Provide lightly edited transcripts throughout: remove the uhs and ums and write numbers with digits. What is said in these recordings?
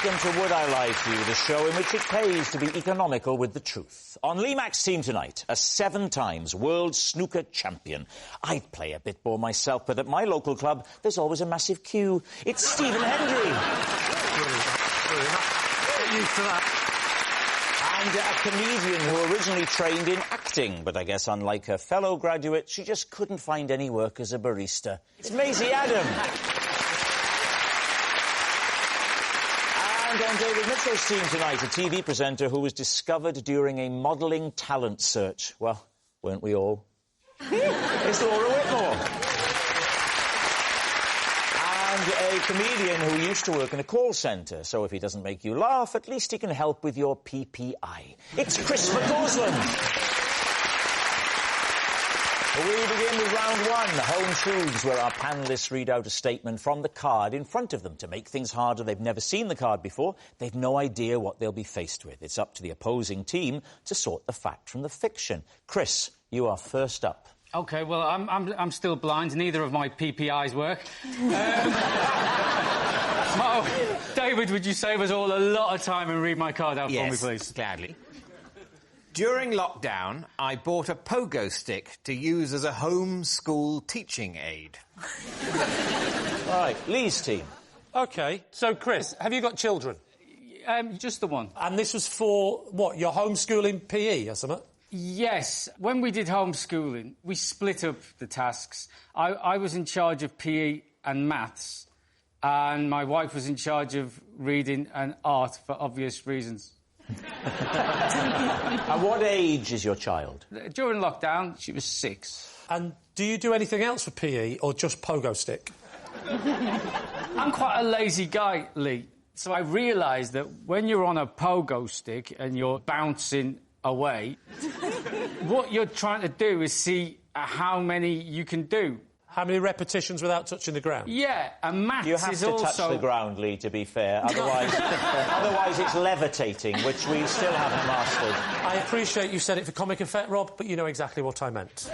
welcome to Would I Lie to You, the show in which it pays to be economical with the truth. On Lee Mack's team tonight, a 7 times world snooker champion. I'd play a bit more myself, but at my local club, there's always a massive queue. It's Stephen Hendry. Get used to that. And a comedian who originally trained in acting, but I guess unlike her fellow graduates, she just couldn't find any work as a barista. It's Maisie Adam. And on David Mitchell's team tonight, a TV presenter who was discovered during a modelling talent search. Well, weren't we all? It's Laura Whitmore. And a comedian who used to work in a call centre, so if he doesn't make you laugh, at least he can help with your PPI. It's Chris McCausland. We begin with round 1, Home Truths, where our panellists read out a statement from the card in front of them. To make things harder, they've never seen the card before. They've no idea what they'll be faced with. It's up to the opposing team to sort the fact from the fiction. Chris, you are first up. OK, well, I'm still blind. Neither of my PPIs work. David, would you save us all a lot of time and read my card out for me, please? Gladly. During lockdown, I bought a pogo stick to use as a home school teaching aid. All right, Lee's team. OK, so, Chris, have you got children? Just the one. And this was for, what, your homeschooling PE or something? Yes. When we did homeschooling, we split up the tasks. I was in charge of PE and maths, and my wife was in charge of reading and art for obvious reasons. And what age is your child? During lockdown, she was 6. And do you do anything else for PE or just pogo stick? I'm quite a lazy guy, Lee. So I realised that when you're on a pogo stick and you're bouncing away, what you're trying to do is see how many you can do. How many repetitions without touching the ground? Yeah, and maths is also... You have to touch the ground, Lee, to be fair. Otherwise it's levitating, which we still haven't mastered. I appreciate you said it for comic effect, Rob, but you know exactly what I meant.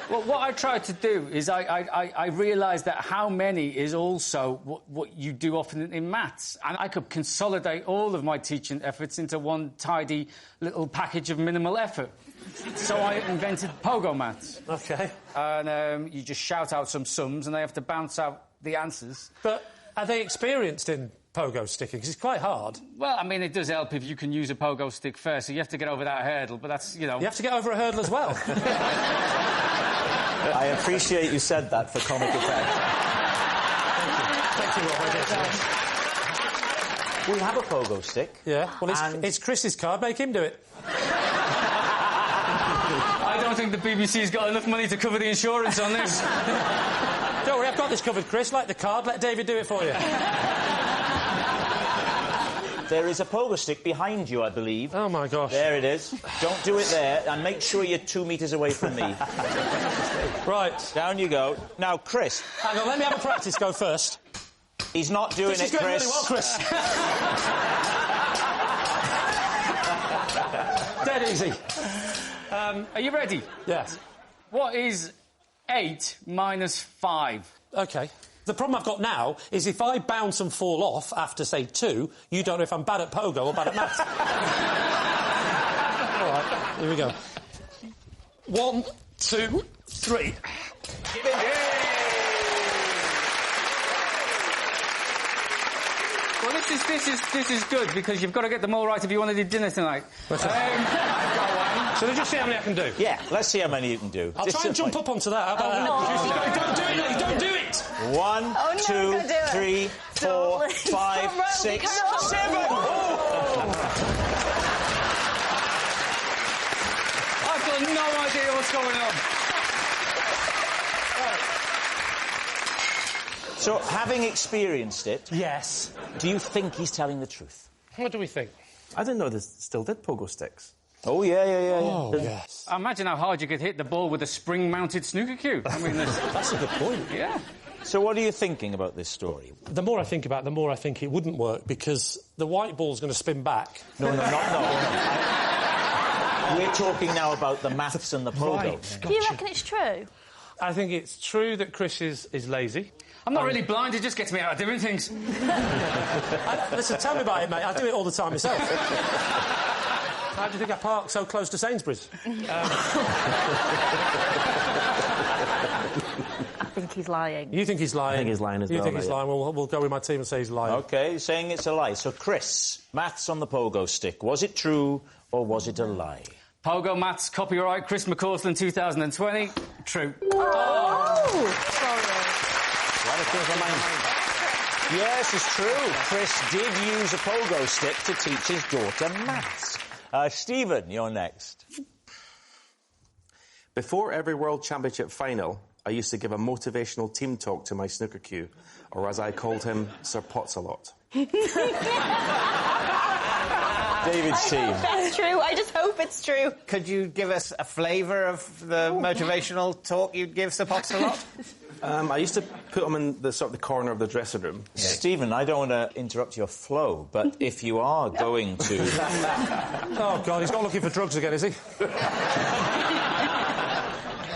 Well, what I tried to do is I realised that how many is also what you do often in maths. And I could consolidate all of my teaching efforts into one tidy little package of minimal effort. So I invented pogo maths. OK. And you just shout out some sums and they have to bounce out the answers. But are they experienced in pogo sticking? Because it's quite hard. Well, I mean, it does help if you can use a pogo stick first, so you have to get over that hurdle, but that's, you know... You have to get over a hurdle as well. I appreciate you said that for comic effect. Thank you, Rob. We have a pogo stick. Yeah, well, it's Chris's card. Make him do it. I don't think the BBC's got enough money to cover the insurance on this. Don't worry, I've got this covered, Chris. Like the card, let David do it for you. There is a pogo stick behind you, I believe. Oh, my gosh. There it is. Don't do it there, and make sure you're 2 metres away from me. Right. Down you go. Now, Chris... Hang on, let me have a practice go first. He's not doing This it, is going Chris. really well, Chris. Dead easy. Are you ready? Yes. What is 8 minus 5? OK. The problem I've got now is if I bounce and fall off after, say, 2, you don't know if I'm bad at pogo or bad at maths. All right, here we go. 1, 2, 3. Give it. Well, this is good because you've got to get them all right if you want to do dinner tonight. Shall I just see how many I can do? Yeah, let's see how many you can do. I'll try and jump up onto that. How about that? Don't do it, Lee, don't do it! 1, 2, 3, 4, 5, 6, 7! I've got no idea what's going on. So, having experienced it... Yes. Do you think he's telling the truth? What do we think? I didn't know they still did pogo sticks. Oh, yeah. Oh, yes. Imagine how hard you could hit the ball with a spring-mounted snooker cue. I mean, that's a good point. Yeah. So what are you thinking about this story? The more I think about it, the more I think it wouldn't work, because the white ball's going to spin back. No. We're talking now about the maths and the pogo. Right. Do you reckon it's true? I think it's true that Chris is lazy. I'm not really blind, it just gets me out of doing things. Listen, tell me about it, mate. I do it all the time myself. How do you think I park so close to Sainsbury's? I think he's lying. You think he's lying? I think he's lying as well. You think he's lying? We'll go with my team and say he's lying. OK, saying it's a lie. So, Chris, maths on the pogo stick. Was it true or was it a lie? Pogo maths, copyright, Chris McCausland, 2020. True. Oh! Sorry. Yes, it's true. Chris did use a pogo stick to teach his daughter maths. Stephen, you're next. Before every World Championship final, I used to give a motivational team talk to my snooker cue, or as I called him, Sir Potts-a-lot. David's team. I hope that's true. I just hope it's true. Could you give us a flavour of the motivational talk you'd give Sir Potts-a-lot? I used to put him in the corner of the dressing room. Yeah. Stephen, I don't want to interrupt your flow, but if you are going to... Oh, God, he's not looking for drugs again, is he?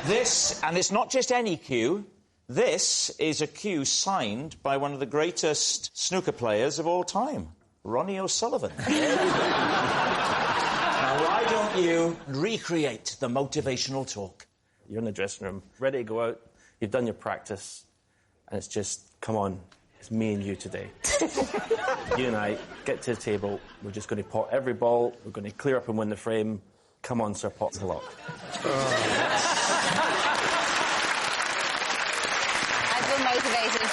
This, and it's not just any cue, this is a cue signed by one of the greatest snooker players of all time, Ronnie O'Sullivan. Now, why don't you recreate the motivational talk? You're in the dressing room, ready to go out. You've done your practice, and it's just, come on, it's me and you today. You and I get to the table. We're just going to pot every ball. We're going to clear up and win the frame. Come on, Sir Potts-a-lot. I feel motivated.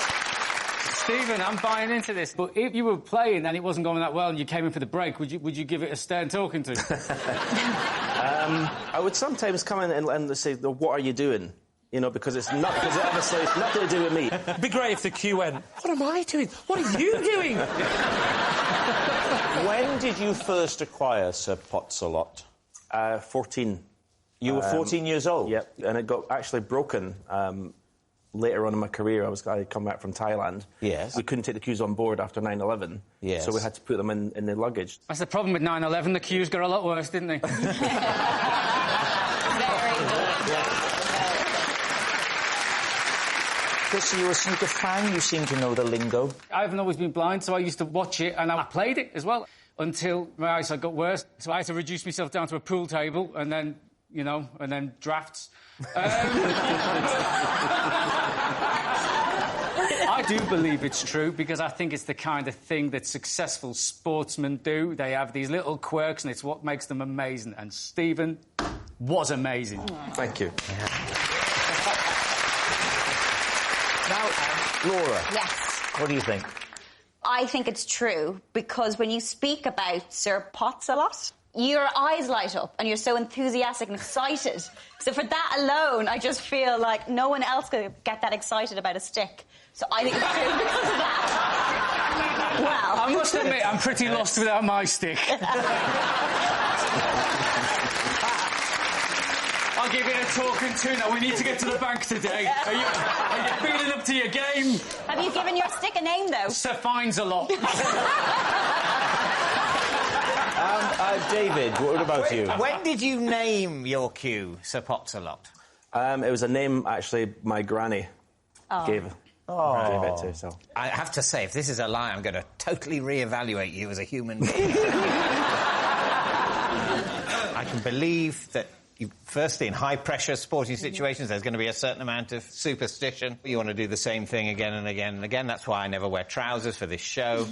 Stephen, I'm buying into this. But if you were playing and it wasn't going that well and you came in for the break, would you give it a stern talking to? I would sometimes come in and say, what are you doing? You know, because obviously it's nothing to do with me. It'd be great if the cue went, what am I doing? What are you doing? When did you first acquire Sir Potts-a-lot? 14. You were 14 years old? Yep, and it got actually broken later on in my career. I come back from Thailand. Yes. We couldn't take the cues on board after 9/11. Yes. So we had to put them in the luggage. That's the problem with 9/11. The cues got a lot worse, didn't they? Very good. Chris, are you a snooker fan? You seem to know the lingo. I haven't always been blind, so I used to watch it and I played it as well until my eyesight got worse. So I had to reduce myself down to a pool table and then, and then drafts. I do believe it's true because I think it's the kind of thing that successful sportsmen do. They have these little quirks and it's what makes them amazing. And Stephen was amazing. Thank you. Now, Laura. Yes. What do you think? I think it's true because when you speak about Sir Potts-a-lot, your eyes light up and you're so enthusiastic and excited. So for that alone, I just feel like no one else could get that excited about a stick. So I think it's true because of that. Well, I must admit, I'm pretty lost without my stick. I'll give it a talking to now. We need to get to the bank today. Are you feeling up to your game? Have you given your stick a name, though? Sir Fines a lot. David, what about you? When did you name your cue Sir Potts-a-lot? It was a name, actually, my granny gave it to, so... I have to say, if this is a lie, I'm going to totally re-evaluate you as a human being. I can believe that, firstly, in high-pressure sporting situations, there's going to be a certain amount of superstition. You want to do the same thing again and again and again. That's why I never wear trousers for this show.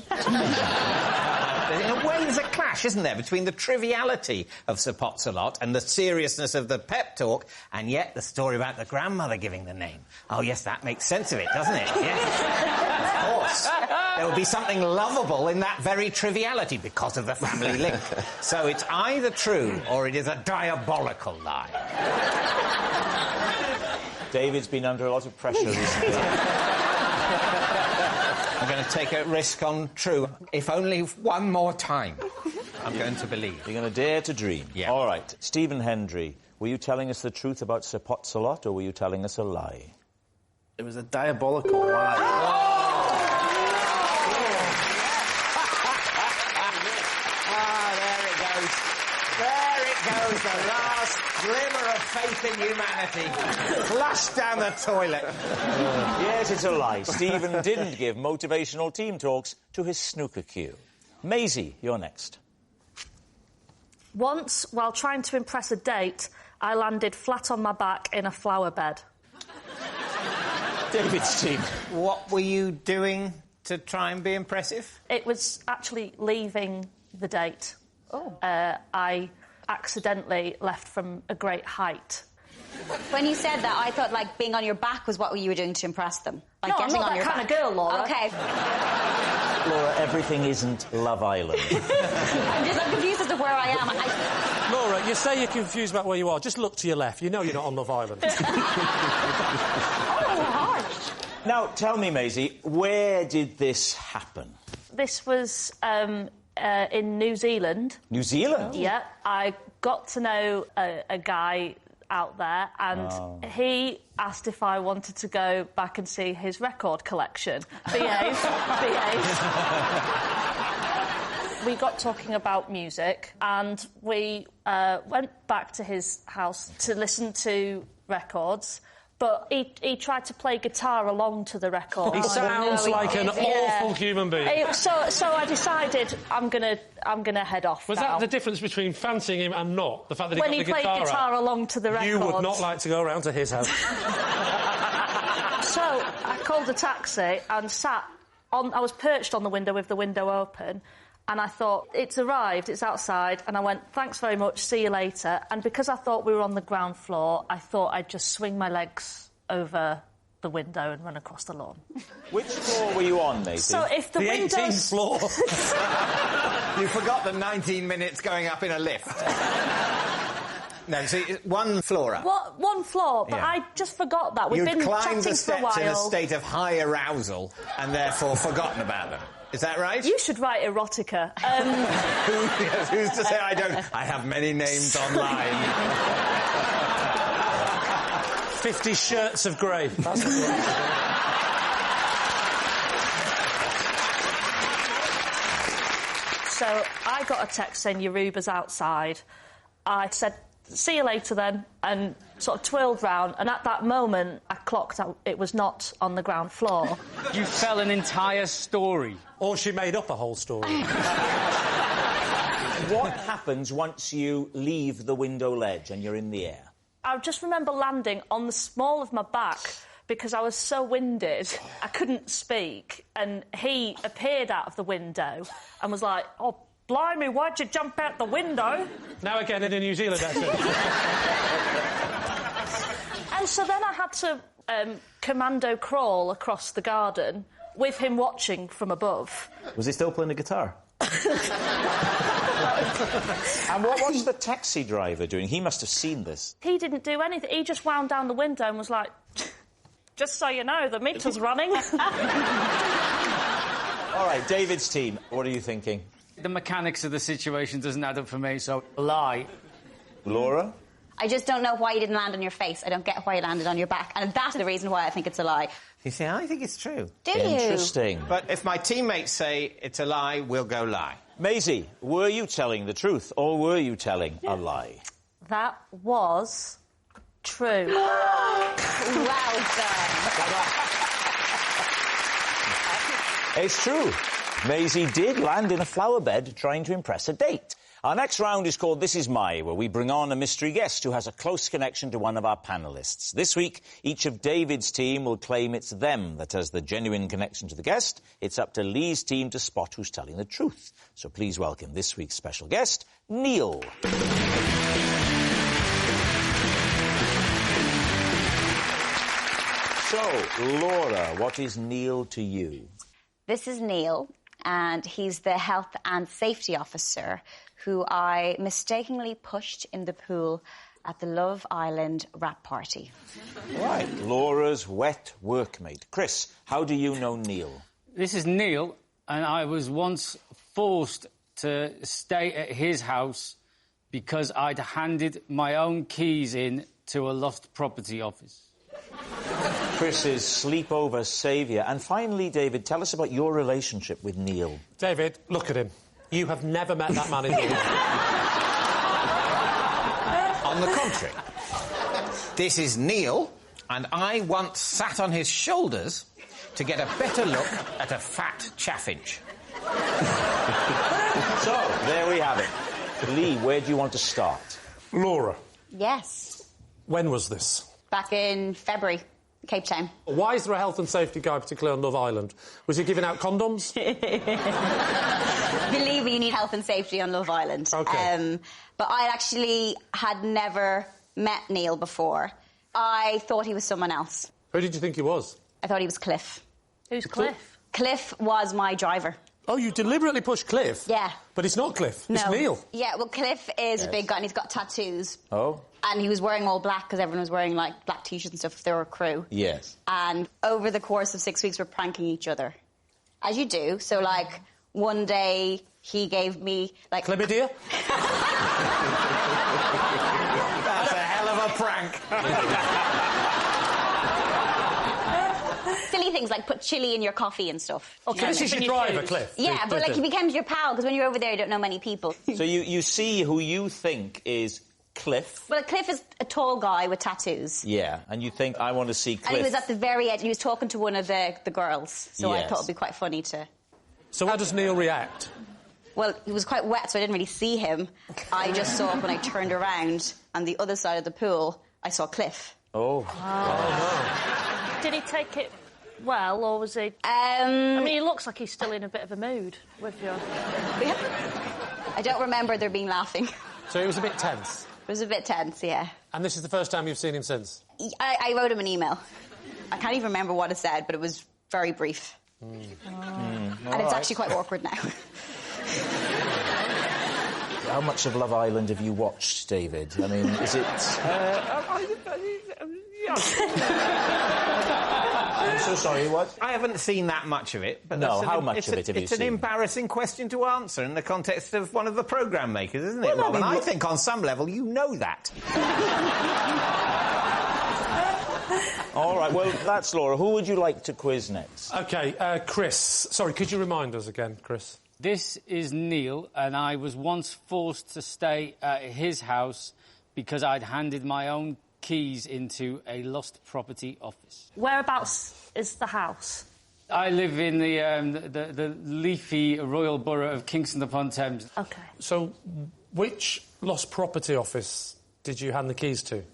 In a way, there's a clash, isn't there, between the triviality of Sir Potts-a-lot and the seriousness of the pep talk, and yet the story about the grandmother giving the name. Oh, yes, that makes sense of it, doesn't it? Yes. Of course. There will be something lovable in that very triviality because of the family link. So it's either true or it is a diabolical lie. David's been under a lot of pressure recently. I'm going to take a risk on true. If only one more time, I'm going to believe. You're going to dare to dream. Yeah. All right. Stephen Hendry, were you telling us the truth about Sir Potts-a-lot or were you telling us a lie? It was a diabolical lie. There it goes. The last glimmer of faith in humanity. Flush down the toilet. Yes, it's a lie. Stephen didn't give motivational team talks to his snooker cue. Maisie, you're next. Once, while trying to impress a date, I landed flat on my back in a flower bed. David's team. What were you doing to try and be impressive? It was actually leaving the date. Oh. I accidentally left from a great height. When you said that, I thought, like, being on your back was what you were doing to impress them. Like, No, I'm getting not on that your kind back. of girl, Laura. OK. Laura, everything isn't Love Island. I'm confused as to where I am. Laura, you say you're confused about where you are. Just look to your left. You know you're not on Love Island. Oh, harsh. Now, tell me, Maisie, where did this happen? This was in New Zealand. New Zealand? Yeah, I got to know a guy out there, and he asked if I wanted to go back and see his record collection. Behave. We got talking about music, and we went back to his house to listen to records. But he tried to play guitar along to the record. He sounds like an awful human being. So I decided I'm gonna head off. Was now. that the difference between fancying him and not? The fact that he When got he the played guitar along to the record? You would not like to go around to his house. So I called a taxi and sat on. I was perched on the window with the window open. And I thought, it's arrived, it's outside. And I went, thanks very much, see you later. And because I thought we were on the ground floor, I thought I'd just swing my legs over the window and run across the lawn. Which floor were you on, Maisie? So if the windows... 18th floor. You forgot the 19 minutes going up in a lift. No, see, one floor up. What? One floor, but Yeah. I just forgot that. We've been climbed the chatting for a steps while. in a state of high arousal and therefore forgotten about them. Is that right? You should write erotica. Who's to say I don't? I have many names online. 50 shirts of grey. That's what you want to do. So I got a text saying your Uber's outside. I said, see you later then, and sort of twirled round, and at that moment I clocked out it was not on the ground floor. You fell an entire story. Or she made up a whole story. What happens once you leave the window ledge and you're in the air? I just remember landing on the small of my back because I was so winded I couldn't speak, and he appeared out of the window and was like, oh, blimey, why'd you jump out the window? Now again in a New Zealand accent. And so then I had to commando crawl across the garden with him watching from above. Was he still playing the guitar? And what was the taxi driver doing? He must have seen this. He didn't do anything. He just wound down the window and was like, just so you know, the meter's running. All right, David's team, what are you thinking? The mechanics of the situation doesn't add up for me, so lie. Laura? I just don't know why you didn't land on your face. I don't get why you landed on your back. And that's the reason why I think it's a lie. You see, I think it's true. Do you? Interesting. But if my teammates say it's a lie, we'll go lie. Maisie, were you telling the truth or were you telling a lie? That was true. Well done. It's true. Maisie did land in a flower bed trying to impress a date. Our next round is called This Is My, where we bring on a mystery guest who has a close connection to one of our panellists. This week, each of David's team will claim it's them that has the genuine connection to the guest. It's up to Lee's team to spot who's telling the truth. So please welcome this week's special guest, Neil. So, Laura, what is Neil to you? This is Neil, and he's the health and safety officer who I mistakenly pushed in the pool at the Love Island wrap party. Right, Laura's wet workmate. Chris, how do you know Neil? This is Neil, and I was once forced to stay at his house because I'd handed my own keys in to a lost property office. Chris's sleepover saviour. And finally, David, tell us about your relationship with Neil. David, look at him. You have never met that man in your life. On the contrary. This is Neil, and I once sat on his shoulders to get a better look at a fat chaffinch. So, there we have it. Lee, where do you want to start? Laura, Yes. when was this? Back in February, Cape Town. Why is there a health and safety guy, particularly on Love Island? Was he giving out condoms? Believe me, you need health and safety on Love Island. OK. But I actually had never met Neil before. I thought he was someone else. Who did you think he was? I thought he was Cliff. Who's Cliff? Cliff was my driver. Oh, you deliberately pushed Cliff? Yeah. But it's not Cliff, No. it's Neil. Yeah, well, Cliff is a big guy and he's got tattoos. Oh? And he was wearing all black because everyone was wearing, like, black T-shirts and stuff if they were a crew. Yes. And over the course of 6 weeks, we're pranking each other. As you do. So, like, one day he gave me, like... Chlamydia? That's a hell of a prank. Silly things like put chili in your coffee and stuff. OK, this is your driver, Cliff. Yeah, but, like, he becomes your pal because when you're over there, you don't know many people. So you see who you think is Cliff. Well, Cliff is a tall guy with tattoos. Yeah, and you think, I want to see Cliff. And he was at the very edge. He was talking to one of the girls. So I Yes. thought it'd be quite funny to... So how does Neil react? Well, he was quite wet, so I didn't really see him. I just saw when I turned around, on the other side of the pool, I saw Cliff. Oh. Did he take it well, or was he... I mean, he looks like he's still in a bit of a mood with you. I don't remember there being laughing. So it was a bit tense. It was a bit tense, yeah. And this is the first time you've seen him since? I wrote him an email. I can't even remember what it said, but it was very brief. And it's actually quite awkward now. How much of Love Island have you watched, David? I mean, is it... I'm so sorry, what? I haven't seen that much of it. But No, how much of it have you It's an seen? embarrassing question to answer in the context of one of the programme makers, isn't it, Well, no, Rob? And I mean, I look- think on some level you know that. All right, well, that's Laura. Who would you like to quiz next? OK, Chris. Sorry, could you remind us again, Chris? This is Neil, and I was once forced to stay at his house because I'd handed my own keys into a lost property office. Whereabouts is the house? I live in the leafy royal borough of Kingston upon Thames. OK. So which lost property office did you hand the keys to?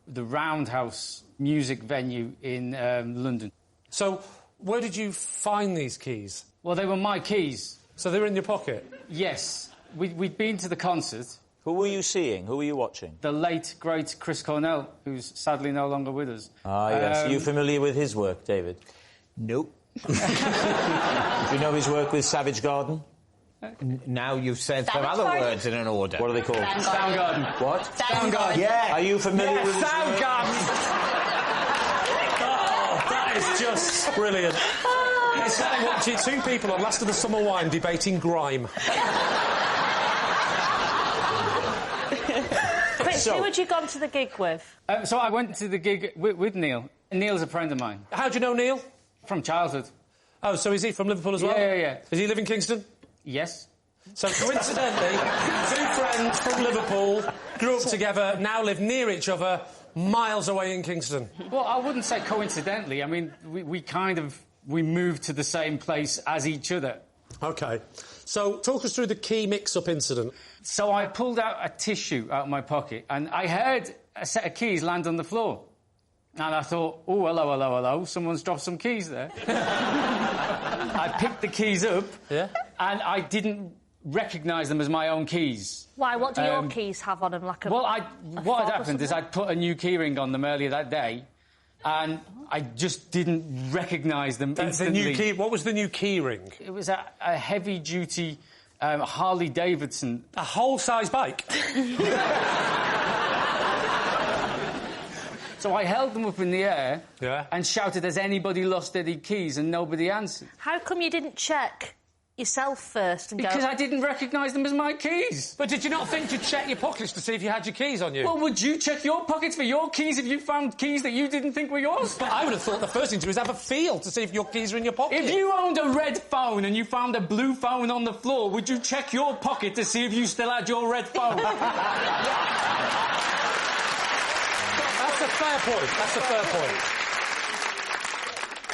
The Roundhouse music venue in London. So where did you find these keys? Well, they were my keys. So they were in your pocket? Yes. We'd been to the concert. Who were you seeing? Who were you watching? The late, great Chris Cornell, who's sadly no longer with us. Ah, yes. Are you familiar with his work, David? Nope. Do you know his work with Savage Garden? Now you've said some Savage other Garden? words in an order. What are they called? Soundgarden. What? Soundgarden. Yeah. Are you familiar with his work? Soundgarden! Oh, that is just brilliant. It's like watching two people on Last of the Summer Wine debating grime. Chris, So- who had you gone to the gig with? So I went to the gig with Neil. Neil's a friend of mine. How do you know Neil? From childhood. Oh, so is he from Liverpool as well? Yeah. Does he live in Kingston? Yes. So coincidentally, two friends from Liverpool grew up together, now live near each other, miles away in Kingston. Well, I wouldn't say coincidentally. I mean, we moved to the same place as each other. OK. So talk us through the key mix-up incident. So I pulled out a tissue out of my pocket and I heard a set of keys land on the floor. And I thought, oh, hello, someone's dropped some keys there. I picked the keys up Yeah? and I didn't recognise them as my own keys. Why, what do your keys have on them? Like a... Well, what fob had or happened is something? I'd put a new keyring on them earlier that day and I just didn't recognise them instantly. What was the new key ring? It was a heavy-duty Harley-Davidson. A whole-size bike? So I held them up in the air Yeah. and shouted, has anybody lost any keys? And nobody answered. How come you didn't check yourself first and Because go... I didn't recognise them as my keys. But did you not think to check your pockets to see if you had your keys on you? Well, would you check your pockets for your keys if you found keys that you didn't think were yours? But I would have thought the first thing to do is have a feel to see if your keys are in your pocket. If you owned a red phone and you found a blue phone on the floor, would you check your pocket to see if you still had your red phone? That's a fair point. That's a fair point.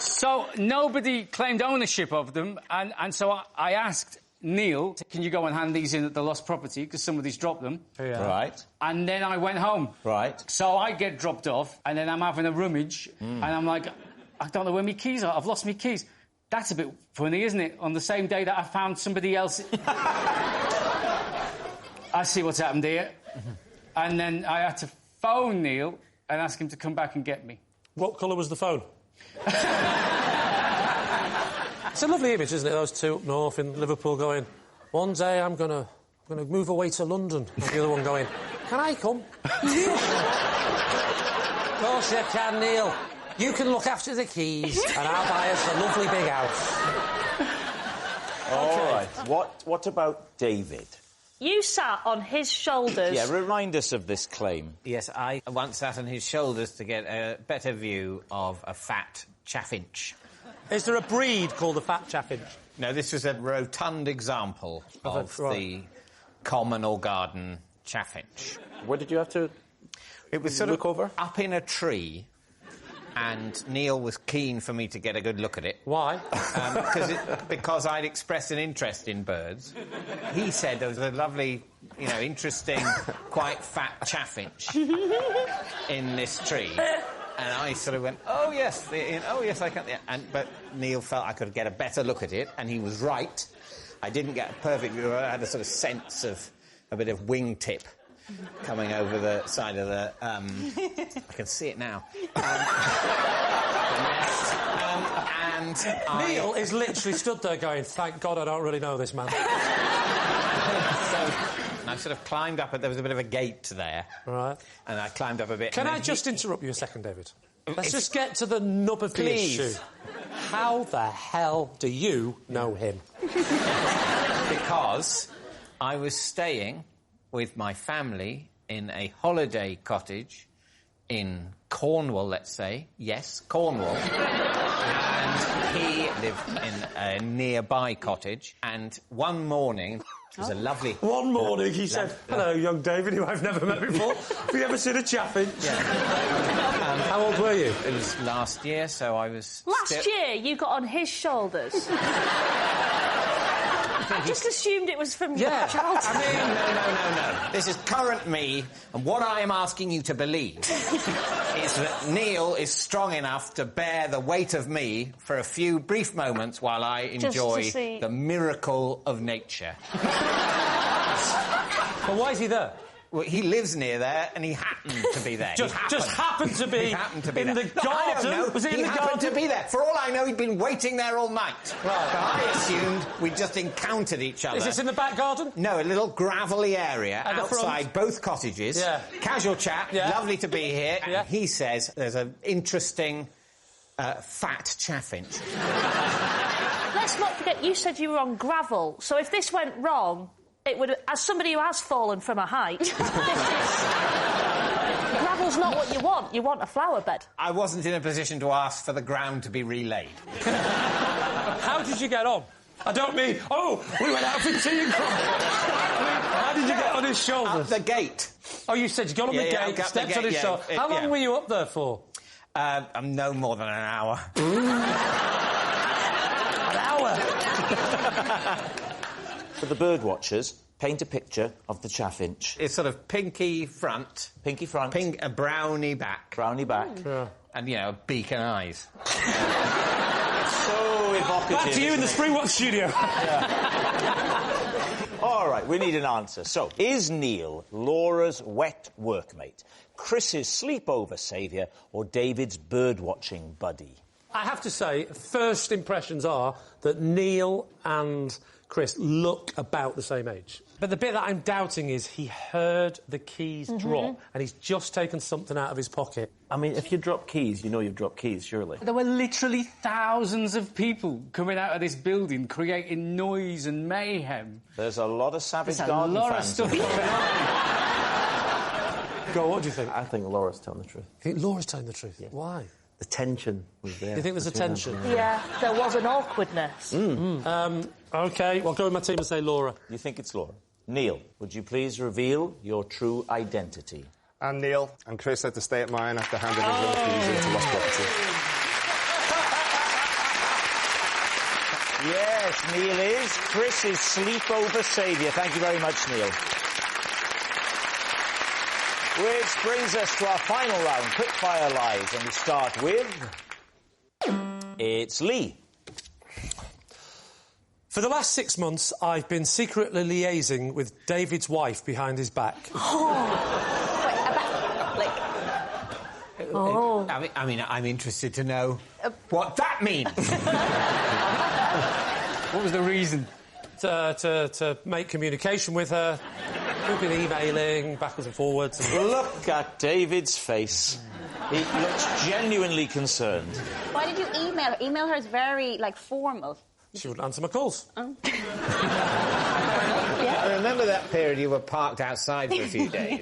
So nobody claimed ownership of them, and so I asked Neil, can you go and hand these in at the lost property, because somebody's dropped them. Yeah. Right. And then I went home. Right. So I get dropped off, and then I'm having a rummage, and I'm like, I don't know where my keys are. I've lost my keys. That's a bit funny, isn't it? On the same day that I found somebody else... I see what's happened here. And then I had to phone Neil and ask him to come back and get me. What colour was the phone? It's a lovely image, isn't it? Those two up north in Liverpool going, one day I'm gonna move away to London. And the other one going, can I come? Of course you can, Neil. You can look after the keys and I'll buy us a lovely big house. All right. What about David? You sat on his shoulders. Yeah, remind us of this claim. Yes, I once sat on his shoulders to get a better view of a fat chaffinch. Is there a breed called the fat chaffinch? No, this was a rotund example of the common or garden chaffinch. Where did you have to It was sort look of over? up in a tree, and Neil was keen for me to get a good look at it. Why? Because I'd expressed an interest in birds. He said there was a lovely, interesting, quite fat chaffinch in this tree. And I sort of went, oh, yes, I can... Yeah. But Neil felt I could get a better look at it, and he was right. I didn't get a perfect view. I had a sort of sense of a bit of wingtip coming over the side of the... I can see it now. Neil is literally stood there going, thank God I don't really know this man. And I sort of climbed up, there was a bit of a gate there. Right. And I climbed up a bit. Can I just interrupt you a second, David? Let's just get to the nub of the issue. How the hell do you know him? Because I was staying with my family in a holiday cottage in Cornwall, let's say. Yes, Cornwall. And he lived in a nearby cottage. And one morning... It was a lovely... One morning he said, hello, young David, who I've never met before. Have you ever seen a chaffinch? Yeah. How old were you? It was last year, so I was... Last year, you got on his shoulders. I just assumed it was from your childhood. I mean, no. This is current me, and what I am asking you to believe is that Neil is strong enough to bear the weight of me for a few brief moments while I enjoy the miracle of nature. Well, why is he there? Well, he lives near there, and he happened to be there. Just happened to be in the garden? I don't know. Was it in the garden? He happened to be there. For all I know, he'd been waiting there all night. Right. But I assumed we'd just encountered each other. Is this in the back garden? No, a little gravelly area At the outside front? both cottages. Yeah. Casual chat. Yeah. Lovely to be here. Yeah. And he says there's an interesting fat chaffinch. Let's not forget, you said you were on gravel, so if this went wrong... It would, as somebody who has fallen from a height, gravel's not what you want. You want a flower bed. I wasn't in a position to ask for the ground to be relaid. How did you get on? I don't mean, we went out for tea and coffee. How did you get on his shoulders? Up the gate. Oh, you said you got on the gate, stepped on his shoulder. How long were you up there for? No more than an hour. An hour? For the bird watchers, paint a picture of the chaffinch. It's sort of pinky front. Pinky front. A browny back. Browny back. Yeah. And, beak and eyes. So evocative. Back to you in the Springwatch studio. All right, we need an answer. So, is Neil Laura's wet workmate, Chris's sleepover saviour, or David's bird-watching buddy? I have to say, first impressions are that Neil and Chris look about the same age. But the bit that I'm doubting is he heard the keys drop and he's just taken something out of his pocket. I mean, if you drop keys, you know you've dropped keys, surely. There were literally thousands of people coming out of this building creating noise and mayhem. There's a lot of Savage Garden There's a lot of fans. stuff going on. Go on, what do you think? I think Laura's telling the truth. You think Laura's telling the truth? Yeah. Why? The tension was there. You think there's a tension? Yeah, there was an awkwardness. OK, well, go with my team and say Laura. You think it's Laura? Neil, would you please reveal your true identity? And Neil and Chris had to stay at mine after handing in the keys into lost property. Yes, Neil is. Chris is sleepover saviour. Thank you very much, Neil. Which brings us to our final round, quickfire lies, and we start with... It's Lee. For the last 6 months, I've been secretly liaising with David's wife behind his back. I mean, I'm interested to know what that means. What was the reason? To make communication with her. We've been emailing backwards and forwards. Look at David's face. He looks genuinely concerned. Why did you email her? Email her is very, formal. She wouldn't answer my calls. Oh. I remember that period you were parked outside for a few days.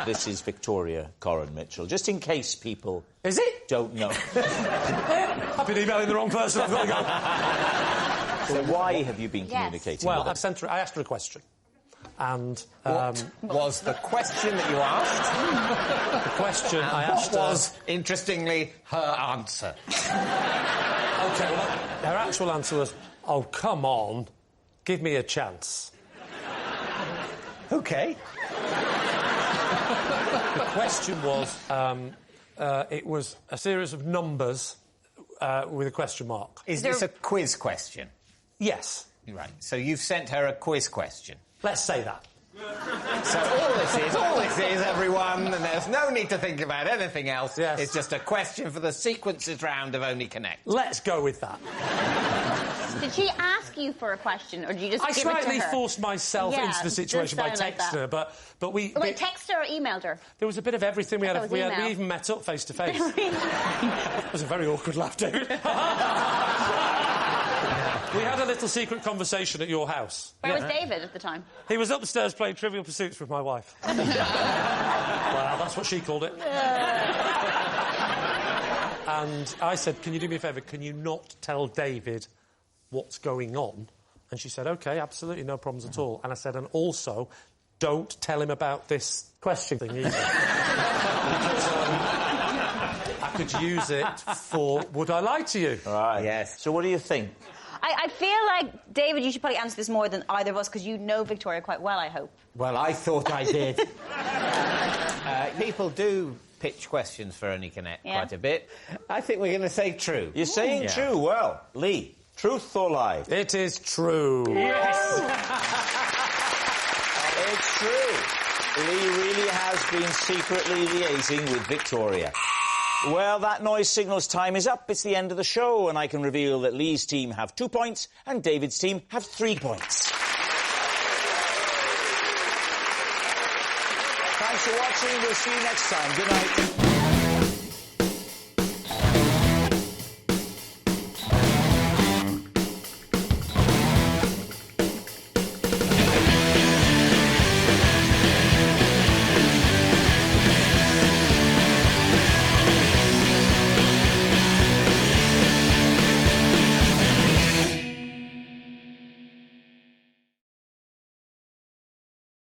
This is Victoria Corrin Mitchell, just in case people... Is it? ...don't know. I've been emailing the wrong person, I've got to go. So why have you been communicating Well, with her? I asked her a question. And... What was the question that you asked? The question I asked her... What was, interestingly, her answer? OK, well, her actual answer was, oh, come on, give me a chance. OK. The question was, it was a series of numbers with a question mark. Is this a quiz question? Yes. Right, so you've sent her a quiz question. Let's say that. So all this is, everyone, and there's no need to think about anything else. Yes. It's just a question for the sequences round of Only Connect. Let's go with that. Did she ask you for a question, or did you just give it to her? I slightly forced myself into the situation by texting her, but we... Wait, texted her or emailed her? There was a bit of everything. We even met up face to face. It was a very awkward laugh, David. We had a little secret conversation at your house. Where was David at the time? He was upstairs playing Trivial Pursuits with my wife. Well, that's what she called it. And I said, can you do me a favour? Can you not tell David what's going on? And she said, OK, absolutely, no problems at all. And I said, and also, don't tell him about this question thing either. Because I could use it for Would I Lie to You? Right. Yes. So what do you think? I feel like, David, you should probably answer this more than either of us, because you know Victoria quite well, I hope. Well, I thought I did. People do pitch questions for Only Connect quite a bit. I think we're going to say true. You're saying true? Well, Lee, truth or lie? It is true. Yes! It's true. Lee really has been secretly liaising with Victoria. Well, that noise signals time is up. It's the end of the show, and I can reveal that Lee's team have 2 points and David's team have 3 points. Thanks for watching. We'll see you next time. Good night.